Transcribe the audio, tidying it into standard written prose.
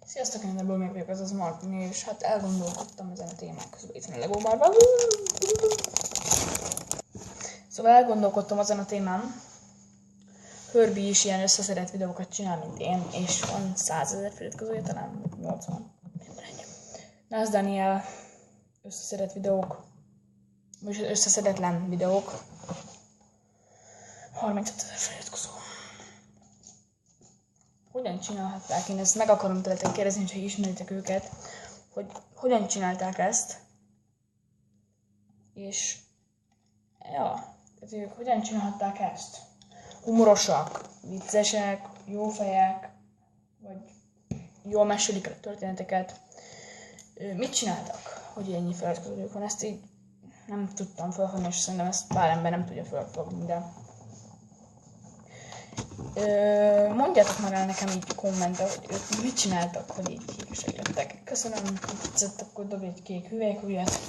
Sziasztok, én ebből még vagyok, ez az Martin, és hát elgondolkodtam ezen a témán közben, itt van a Lego Marvel. Szóval elgondolkodtam ezen a témán. Herbie is ilyen összeszedett videókat csinál, mint én, és van 100 000 feliratkozója, talán 80. Nász Daniel összeszedett videók, vagy összeszedetlen videók. 35 000 feliratkozó. Hogyan csinálhatták? Én ezt meg akarom tőletek kérdezni, hogyha ismeritek őket, hogy hogyan csinálták ezt. És ja, ők hogyan csinálhatták ezt? Humorosak, viccesek, jófejek, vagy jól mesélik a történeteket. Mit csináltak, hogy ennyi feliratkozójuk van? Ezt így nem tudtam felfogni, és szerintem ezt pár ember nem tudja felfogni, de mondjátok már el nekem így kommentben, hogy ők mit csináltak, hogy így híresek lettek. Köszönöm, hogy tetszett, akkor dobj egy kék hüvelykujjat.